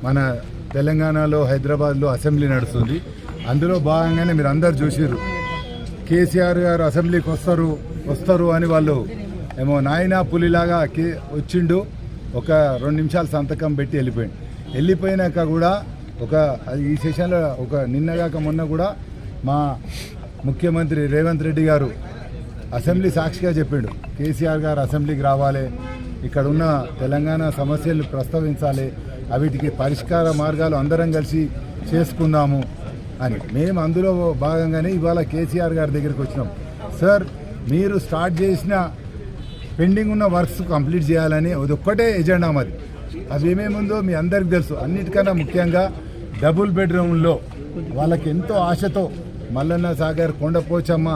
మన తెలంగాణలో హైదరాబాద్లో అసెంబ్లీ నడుస్తుంది. అందులో భాగంగానే మీరు అందరు చూసిర్రు, కేసీఆర్ గారు అసెంబ్లీకి వస్తారు అని వాళ్ళు ఏమో నాయనా పులిలాగా వచ్చిండు. ఒక 2 నిమిషాలు సంతకం పెట్టి వెళ్ళిపోయినాక కూడా ఈ సెషన్లో నిన్నగాక మొన్న కూడా మా ముఖ్యమంత్రి రేవంత్ రెడ్డి గారు అసెంబ్లీ సాక్షిగా చెప్పిండు, కేసీఆర్ గారు అసెంబ్లీకి రావాలి, ఇక్కడ ఉన్న తెలంగాణ సమస్యలు ప్రస్తావించాలి, వీటికి పరిష్కార మార్గాలు అందరం కలిసి చేసుకుందాము అని. మేము అందులో భాగంగానే ఇవాళ కేసీఆర్ గారి దగ్గరికి వచ్చినాం. సార్, మీరు స్టార్ట్ చేసిన పెండింగ్ ఉన్న వర్క్స్ కంప్లీట్ చేయాలని అదొక్కటే ఎజెండా మాది. అది ఏమేముందో మీ అందరికి తెలుసు. అన్నిటికన్నా ముఖ్యంగా డబుల్ బెడ్రూమ్లో వాళ్ళకి ఎంతో ఆశతో మల్లన్న సాగర్, కొండపోచమ్మ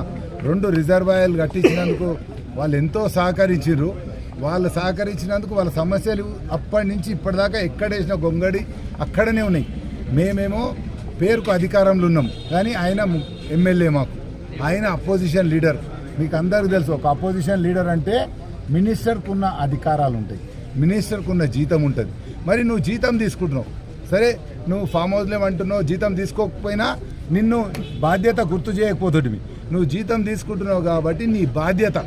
2 రిజర్వాయర్లు కట్టించినందుకు వాళ్ళు ఎంతో సహకరించారు. వాళ్ళు సహకరించినందుకు వాళ్ళ సమస్యలు అప్పటి నుంచి ఇప్పటిదాకా ఎక్కడేసిన గొంగడి అక్కడనే ఉన్నాయి. మేమేమో పేరుకు అధికారంలో ఉన్నాం, కానీ ఆయన ఎమ్మెల్యే, ఆయన అపోజిషన్ లీడర్. మీకు అందరికీ తెలుసు, ఒక అపోజిషన్ లీడర్ అంటే మినిస్టర్కు ఉన్న అధికారాలు ఉంటాయి, మినిస్టర్కు ఉన్న జీతం ఉంటుంది. మరి నువ్వు జీతం తీసుకుంటున్నావు, సరే నువ్వు ఫామ్ హౌస్లో అంటున్నావు, జీతం తీసుకోకపోయినా నిన్ను బాధ్యత గుర్తు చేయకపోతుంది. నువ్వు జీతం తీసుకుంటున్నావు కాబట్టి నీ బాధ్యత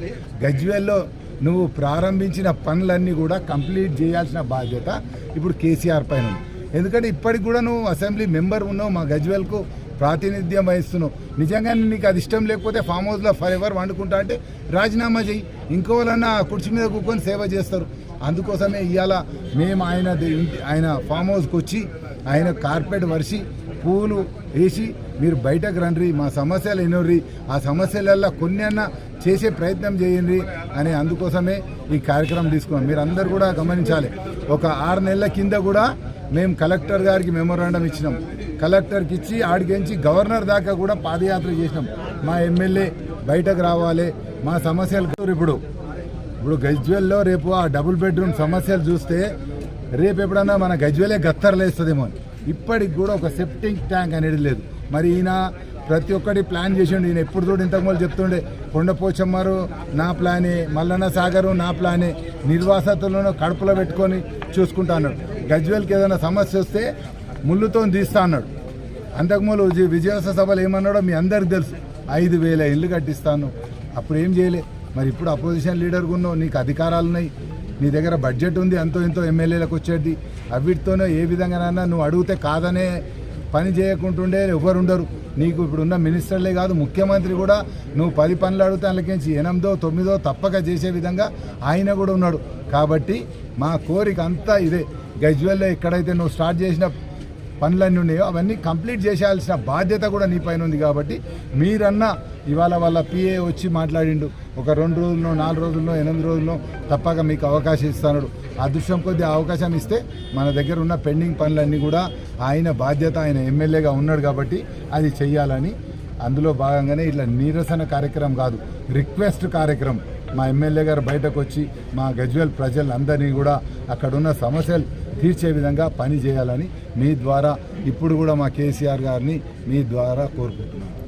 గజ్వేల్లో నువ్వు ప్రారంభించిన పనులన్నీ కూడా కంప్లీట్ చేయాల్సిన బాధ్యత ఇప్పుడు కేసీఆర్ పైన ఉంది. ఎందుకంటే ఇప్పటికి కూడా నువ్వు అసెంబ్లీ మెంబర్ ఉన్నావు, మా గజ్వేల్కు ప్రాతినిధ్యం వహిస్తున్నావు. నిజంగా నీకు అది ఇష్టం లేకపోతే ఫామ్ హౌస్లో ఫర్ ఎవర్ వండుకుంటా అంటే రాజీనామా చేయి, ఇంకోవాలన్నా కుర్చీ మీద కూర్చొని సేవ చేస్తారు. అందుకోసమే ఇవాళ మేము ఆయన ఫామ్ హౌస్కి వచ్చి ఆయన కార్పెట్ వరిసి పూలు వేసి మీరు బయటకు రండి, మా సమస్యలు ఎన్నోర్రి, ఆ సమస్యలల్లో కొన్ని అన్నా చేసే ప్రయత్నం చేయండి అని అందుకోసమే ఈ కార్యక్రమం తీసుకున్నాం. మీరు అందరు కూడా గమనించాలి, ఒక 6 నెలల కింద కూడా మేము కలెక్టర్ గారికి మెమోరాండం ఇచ్చినాం. కలెక్టర్కి ఇచ్చి ఆడికించి గవర్నర్ దాకా కూడా పాదయాత్ర చేసినాం. మా ఎమ్మెల్యే బయటకు రావాలి, మా సమస్యలు. ఇప్పుడు గజ్వేల్లో రేపు ఆ డబుల్ బెడ్రూమ్ సమస్యలు చూస్తే రేపు ఎప్పుడన్నా మన గజ్వేలే గత్తరలేస్తుందేమో అని. ఇప్పటికి కూడా ఒక సెప్టింగ్ ట్యాంక్ అనేది లేదు. మరి ఈయన ప్రతి ఒక్కటి ప్లాన్ చేసిండు. ఈయన ఎప్పుడు చూడు ఇంతకుముందు చెప్తుండే, కొండపోచమ్మారు నా ప్లానే, మల్లన్న సాగరు నా ప్లానే, నిర్వాసితులను కడుపులో పెట్టుకొని చూసుకుంటా అన్నాడు. గజ్వేల్కి ఏదైనా సమస్య వస్తే ముళ్ళుతో తీస్తా అన్నాడు. అంతకుముందు విజయోత్సవ సభలు ఏమన్నాడో మీ అందరికి తెలుసు, 5,000 ఇళ్ళు కట్టిస్తాను. అప్పుడు ఏం చేయలే. మరి ఇప్పుడు అపోజిషన్ లీడర్గా ఉన్నావు, నీకు అధికారాలు ఉన్నాయి, నీ దగ్గర బడ్జెట్ ఉంది, ఎంతో ఎమ్మెల్యేలకు వచ్చేది. అవిటితోనే ఏ విధంగానైనా నువ్వు అడిగితే కాదనే పని చేయకుంటుండే ఎవరు ఉండరు. నీకు ఇప్పుడున్న మినిస్టర్లే కాదు, ముఖ్యమంత్రి కూడా నువ్వు 10 పనులు అడిగితే అందులోంచి 8, 9 తప్పక చేసే విధంగా ఆయన కూడా ఉన్నాడు. కాబట్టి మా కోరిక అంతా ఇదే, గజ్వేల్లో ఎక్కడైతే నువ్వు స్టార్ట్ చేసిన పనులన్నీ ఉన్నాయో అవన్నీ కంప్లీట్ చేసేయాల్సిన బాధ్యత కూడా నీ పైన ఉంది. కాబట్టి మీరన్నా ఇవాళ వాళ్ళ పిఏ వచ్చి మాట్లాడిండు, ఒక 2 రోజుల్లో 4 రోజుల్లో 8 రోజుల్లో తప్పక మీకు అవకాశం ఇస్తాడు. అదృష్టం కొద్ది అవకాశం ఇస్తే మన దగ్గర ఉన్న పెండింగ్ పనులన్నీ కూడా ఆయన బాధ్యత, ఆయన ఎమ్మెల్యేగా ఉన్నాడు కాబట్టి అది చెయ్యాలని. అందులో భాగంగానే ఇట్లా నిరసన కార్యక్రమం కాదు, రిక్వెస్ట్ కార్యక్రమం. మా ఎమ్మెల్యే గారు బయటకు వచ్చి మా గజ్వేల్ ప్రజలందరినీ కూడా అక్కడున్న సమస్యలు తీర్చే విధంగా పని చేయాలని మీ ద్వారా ఇప్పుడు కూడా మా కేసీఆర్ గారిని మీ ద్వారా కోరుకుంటున్నాను.